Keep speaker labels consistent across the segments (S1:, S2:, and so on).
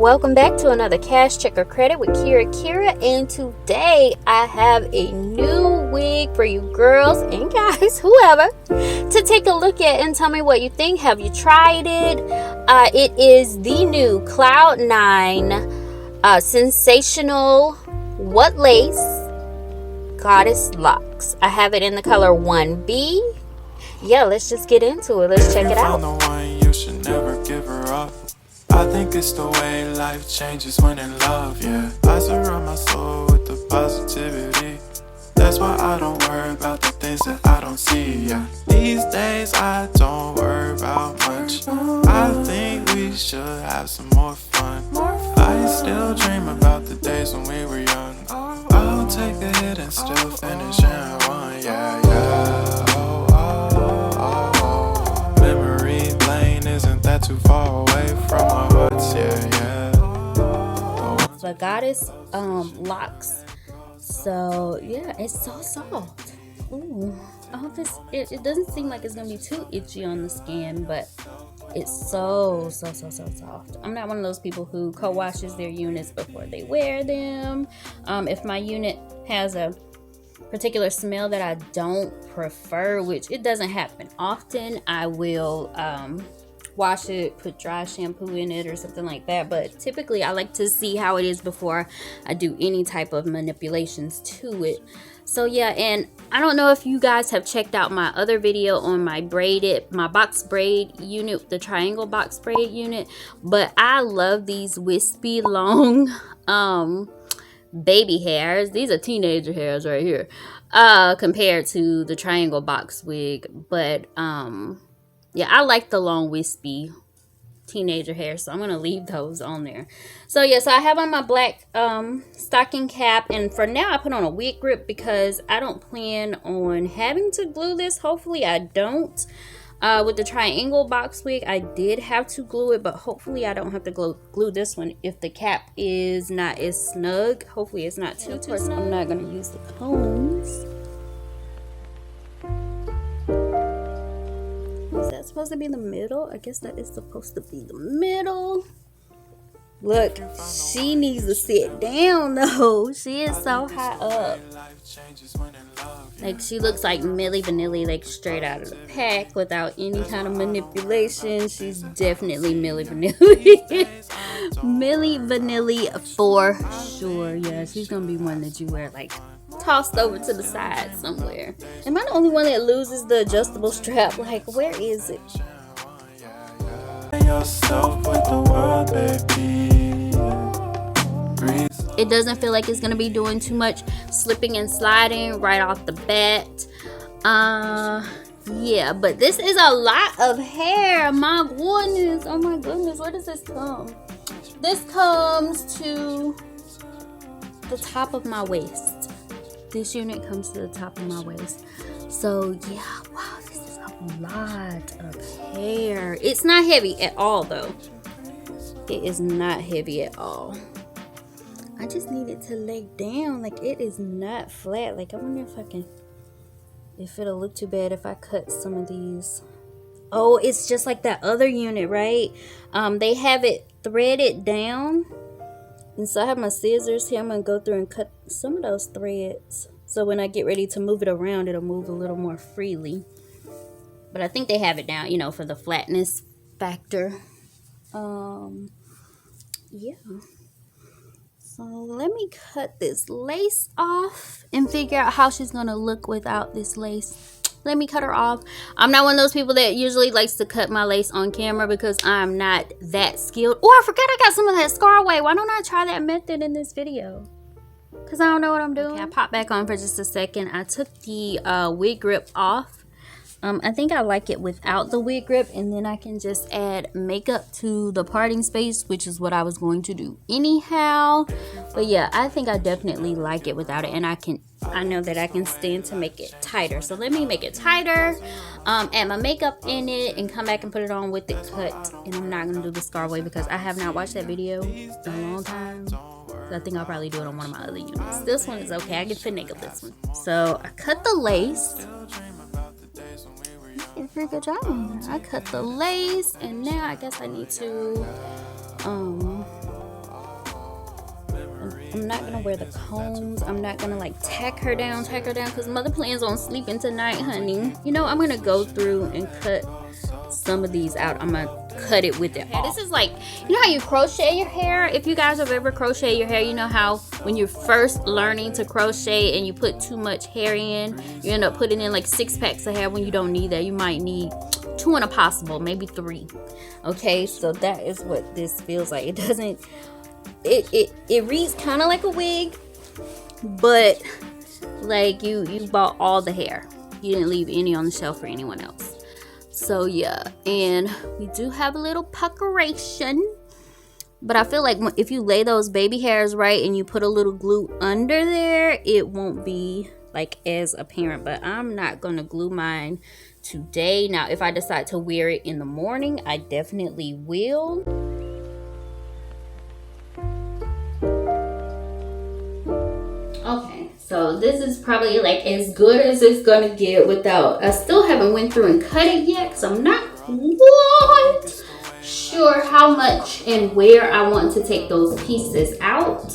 S1: Welcome back to another Cash Check or Credit with Kira, and today I have a new wig for you girls and guys, whoever, to take a look at and tell me what you think. Have you tried it? It is the new Cloud 9 Sensational What Lace Goddess Locs. I have it in the color 1B. Yeah, let's just get into it. Let's check it out.
S2: You should never give her up. I think it's the way life changes when in love, yeah. I surround my soul with the positivity. That's why I don't worry about the things that I don't see, yeah. These days I don't worry about much. I think we should have some more fun. I still dream about the days when we were young. I'll take a hit and still finish in one, yeah, yeah. Memory lane isn't that too far away from our hearts, yeah.
S1: The Goddess Locs. So yeah, it's so soft. Ooh, I hope it doesn't seem like it's gonna be too itchy on the skin, but it's so soft. I'm not one of those people who co-washes their units before they wear them. If my unit has a particular smell that I don't prefer, which it doesn't happen often, I will wash it, put dry shampoo in it or something like that. But typically I like to see how it is before I do any type of manipulations to it. So yeah, and I don't know if you guys have checked out my other video on my box braid unit, the triangle box braid unit, but I love these wispy long baby hairs. These are teenager hairs right here, compared to the triangle box wig. But yeah, I like the long wispy teenager hair, so I'm gonna leave those on there. So yeah, so I have on my black stocking cap, and for now I put on a wig grip because I don't plan on having to glue this. Hopefully I don't. With the triangle box wig I did have to glue it, but hopefully I don't have to glue this one if the cap is not as snug. Hopefully it's not too snug. I'm not gonna use the combs. Is that supposed to be the middle? I guess that is supposed to be the middle. Look, she needs to sit down though. She is so high up. Like, she looks like Milli Vanilli, like straight out of the pack without any kind of manipulation. She's definitely Milli Vanilli. Milli Vanilli for sure. Yeah, she's gonna be one that you wear like tossed over to the side somewhere. Am I the only one that loses the adjustable strap? Like, where is it? It doesn't feel like it's gonna be doing too much slipping and sliding right off the bat. Yeah, but this is a lot of hair. My goodness, oh my goodness, where does this come? This comes to the top of my waist. This unit comes to the top of my waist. So yeah, wow, this is a lot of hair. It's not heavy at all though. It is not heavy at all. I just need it to lay down. Like, it is not flat. Like, I wonder if it'll look too bad if I cut some of these. Oh, it's just like that other unit, right? They have it threaded down. And so I have my scissors here. I'm going to go through and cut some of those threads. So when I get ready to move it around, it'll move a little more freely. But I think they have it down, you know, for the flatness factor. Yeah. So let me cut this lace off and figure out how she's going to look without this lace. Let me cut her off. I'm not one of those people that usually likes to cut my lace on camera because I'm not that skilled. Oh, I forgot I got some of that scar away. Why don't I try that method in this video? Because I don't know what I'm doing. Okay, I popped back on for just a second. I took the wig grip off. I think I like it without the wig grip, and then I can just add makeup to the parting space, which is what I was going to do anyhow. But yeah, I think I definitely like it without it, and I know that I can stand to make it tighter. So let me make it tighter, add my makeup in it, and come back and put it on with it cut. And I'm not gonna do the scar way because I have not watched that video in a long time. So I think I'll probably do it on one of my other units. This one is okay. I can finagle this one. So I cut the lace. Did a pretty good job on there. I cut the lace, and now I guess I need to I'm not gonna wear the combs. I'm not gonna like tack her down, because mother plans on sleeping tonight, honey. You know, I'm gonna go through and cut some of these out. I'm gonna cut it with it off. This is like, you know how you crochet your hair? If you guys have ever crocheted your hair, you know how when you're first learning to crochet and you put too much hair in, you end up putting in like 6 packs of hair when you don't need that. You might need 2 and a possible, maybe 3. Okay, so that is what this feels like. It doesn't, it reads kind of like a wig, but like you bought all the hair. You didn't leave any on the shelf for anyone else. So yeah, and we do have a little puckeration, but I feel like if you lay those baby hairs right and you put a little glue under there, it won't be like as apparent. But I'm not gonna glue mine today. Now if I decide to wear it in the morning, I definitely will. Okay, so this is probably like as good as it's gonna get without, I still haven't went through and cut it yet, because I'm not quite sure how much and where I want to take those pieces out.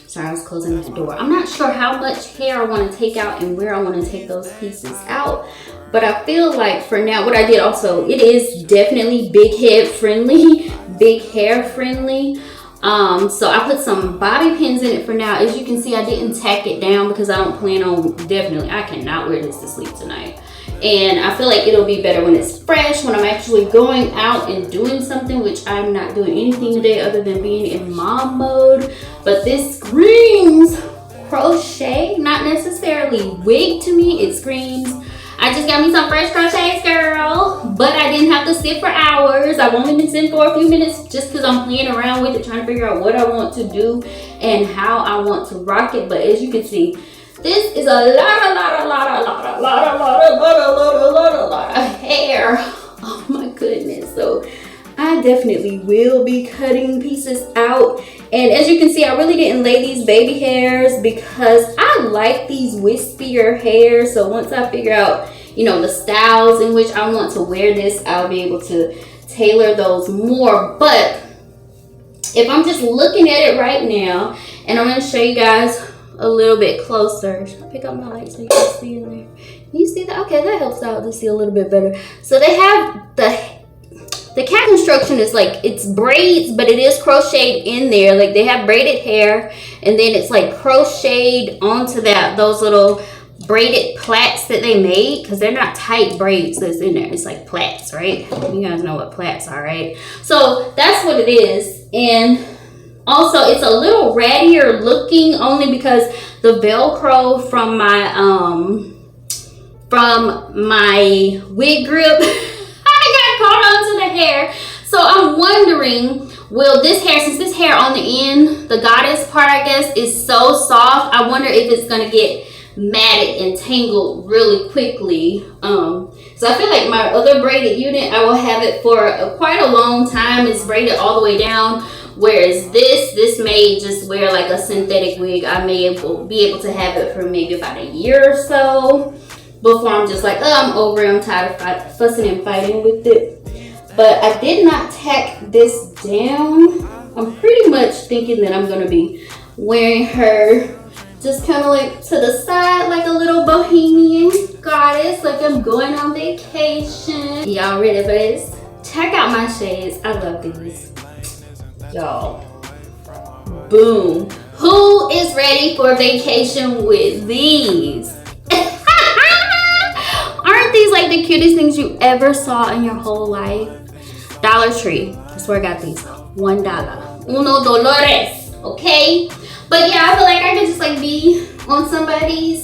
S1: Sorry, I was closing that door. I'm not sure how much hair I want to take out and where I want to take those pieces out. But I feel like for now, what I did also, it is definitely big head friendly, big hair friendly. So I put some bobby pins in it for now. As you can see, I didn't tack it down because I don't plan on, I cannot wear this to sleep tonight. And I feel like it'll be better when it's fresh, when I'm actually going out and doing something, which I'm not doing anything today other than being in mom mode. But this screams crochet, not necessarily wig to me. It screams, I just got me some fresh crochets, girl. But I didn't have to sit for hours. I've only been sitting for a few minutes just because I'm playing around with it, trying to figure out what I want to do and how I want to rock it. But as you can see, this is a lot of hair. Oh my goodness. So I definitely will be cutting pieces out. And as you can see, I really didn't lay these baby hairs because I like these wispier hairs. So once I figure out, you know, the styles in which I want to wear this, I'll be able to tailor those more. But if I'm just looking at it right now, and I'm going to show you guys a little bit closer. Pick up my light so you can see in there. Can you see that? Okay, that helps out to see a little bit better. So they have the cat construction is like, it's braids, but it is crocheted in there. Like they have braided hair, and then it's like crocheted onto that, those little braided plaits that they made, because they're not tight braids that's in there. It's like plaits, right? You guys know what plaits are, right? So that's what it is. And also it's a little rattier looking only because the Velcro from my wig grip caught onto the hair. So I'm wondering, will this hair, since this hair on the end, the goddess part I guess, is so soft, I wonder if it's gonna get matted and tangled really quickly. So I feel like my other braided unit, I will have it for quite a long time. It's braided all the way down, whereas this may just wear like a synthetic wig. I may be able to have it for maybe about a year or so before I'm just like, oh, I'm over it, I'm tired of fussing and fighting with it. But I did not tack this down. I'm pretty much thinking that I'm going to be wearing her just kind of like to the side, like a little bohemian goddess, like I'm going on vacation. Y'all ready for this? Check out my shades. I love these. Y'all. Boom. Who is ready for vacation with these? Aren't these like the cutest things you ever saw in your whole life? Dollar Tree. That's where I got these. $1. Uno dolores. Okay? But yeah, I feel like I could just like be on somebody's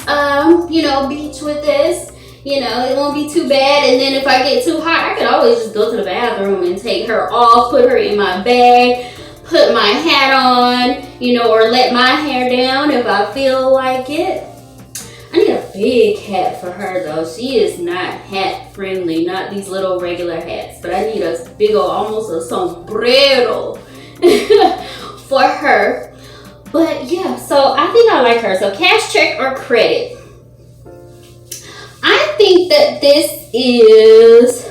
S1: you know, beach with this. You know, it won't be too bad. And then if I get too hot, I could always just go to the bathroom and take her off, put her in my bag, put my hat on, you know, or let my hair down if I feel like it. I need a big hat for her though. She is not hat friendly, not these little regular hats, but I need a big old, almost a sombrero for her. But yeah, so I think I like her. So cash, check, or credit? I think that this is,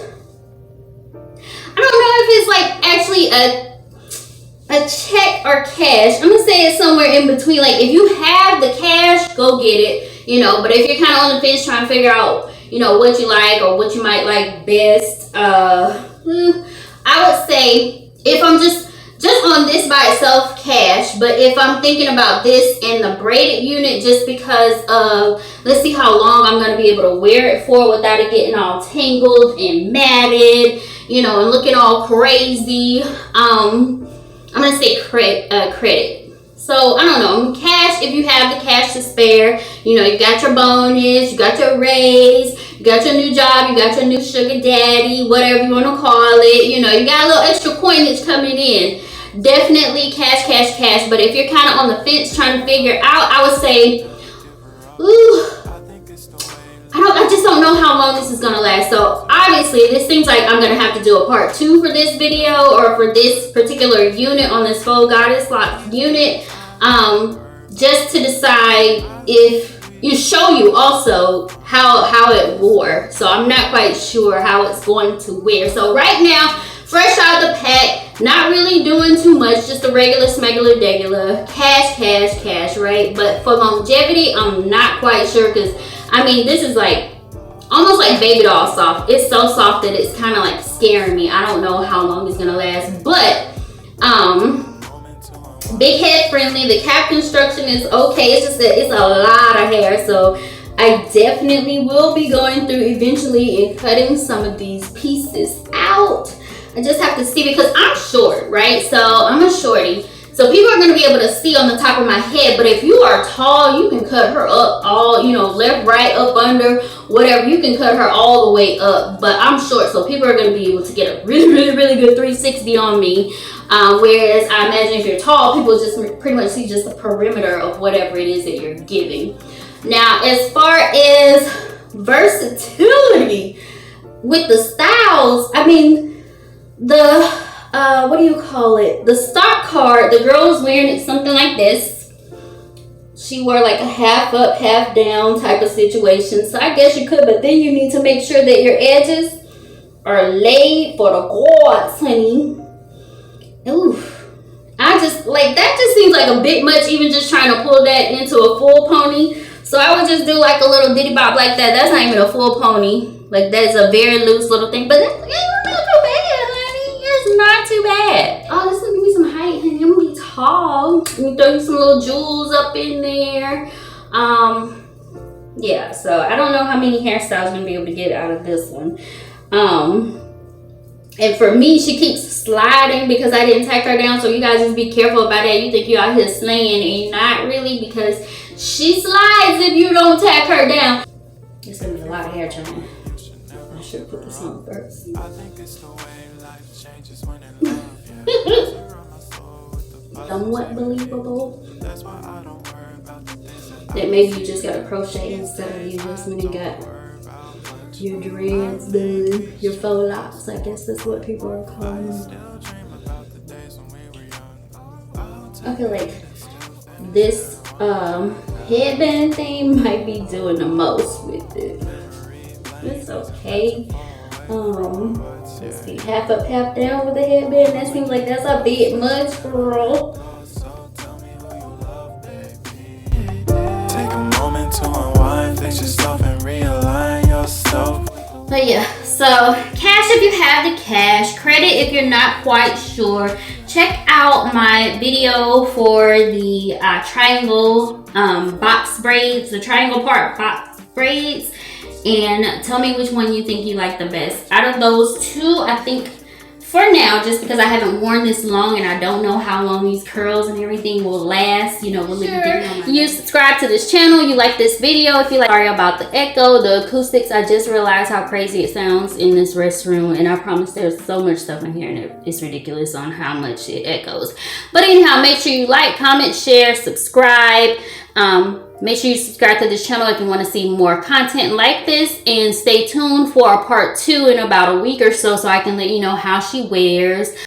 S1: I don't know if it's like actually a a check or cash. I'm gonna say it's somewhere in between. Like if you have the cash, go get it, you know. But if you're kind of on the fence trying to figure out, you know, what you like or what you might like best, I would say if I'm just on this by itself, cash. But if I'm thinking about this and the braided unit, just because of, let's see how long I'm going to be able to wear it for without it getting all tangled and matted, you know, and looking all crazy. I'm going to say credit. So I don't know, cash, if you have the cash to spare, you know, you got your bonus, you got your raise, you got your new job, you got your new sugar daddy, whatever you want to call it, you know, you got a little extra coinage coming in. Definitely cash, cash, cash. But if you're kind of on the fence trying to figure out, I would say, ooh, I just don't know how long this is gonna last. So obviously this seems like I'm gonna have to do a part 2 for this video, or for this particular unit on this faux goddess lock unit, just to decide if show you also how it wore. So I'm not quite sure how it's going to wear. So right now, fresh out of the pack, not really doing too much, just a regular smegular degular, cash, right? But for longevity, I'm not quite sure, because I mean, this is like almost like baby doll soft. It's so soft that it's kind of like scaring me. I don't know how long it's gonna last, but big head friendly. The cap construction is okay. It's just that it's a lot of hair, so I definitely will be going through eventually and cutting some of these pieces out. I just have to see, because I'm short, right? So I'm a shorty. So people are going to be able to see on the top of my head. But if you are tall, you can cut her up all, you know, left, right, up, under, whatever. You can cut her all the way up. But I'm short, so people are going to be able to get a really, really, really good 360 on me. Whereas I imagine if you're tall, people just pretty much see just the perimeter of whatever it is that you're giving. Now, as far as versatility with the styles, I mean, the what do you call it? The stock card, the girl was wearing it something like this. She wore like a half up, half down type of situation. So I guess you could, but then you need to make sure that your edges are laid for the gods, honey. Ooh. I just, like, that just seems like a bit much, even just trying to pull that into a full pony. So I would just do like a little diddy bop like that. That's not even a full pony. Like, that is a very loose little thing. But it's not too bad, honey. It's not too bad. Oh, this is gonna give me some height, honey. I'm gonna be tall. Let me throw you some little jewels up in there. Yeah, so I don't know how many hairstyles I'm gonna be able to get out of this one. And for me, she keeps sliding because I didn't tack her down. So you guys just be careful about that. You think you're out here slaying, and you're not really, because she slides if you don't tack her down. It's gonna be a lot of hair trying. I should put this on first. Somewhat believable. That maybe you just got a crochet instead of you just went and got your dreads done, your faux locks, I guess that's what people are calling them. I feel like this headband thing might be doing the most with it. It's okay. Let's see, half up, half down with the headband. That seems like that's a bit much, girl.
S2: Take a moment to unwind, fix yourself and realign yourself.
S1: But yeah, so cash if you have the cash, credit if you're not quite sure. Check out my video for the triangle box braids, the triangle part box braids, and tell me which one you think you like the best. Out of those two, I think for now, just because I haven't worn this long and I don't know how long these curls and everything will last, you know, will you subscribe to this channel, you like this video. If you like, sorry about the echo, the acoustics. I just realized how crazy it sounds in this restroom, and I promise there's so much stuff in here and it's ridiculous on how much it echoes. But anyhow, make sure you like, comment, share, subscribe. Make sure you subscribe to this channel if you want to see more content like this, and stay tuned for a part 2 in about a week or so I can let you know how she wears.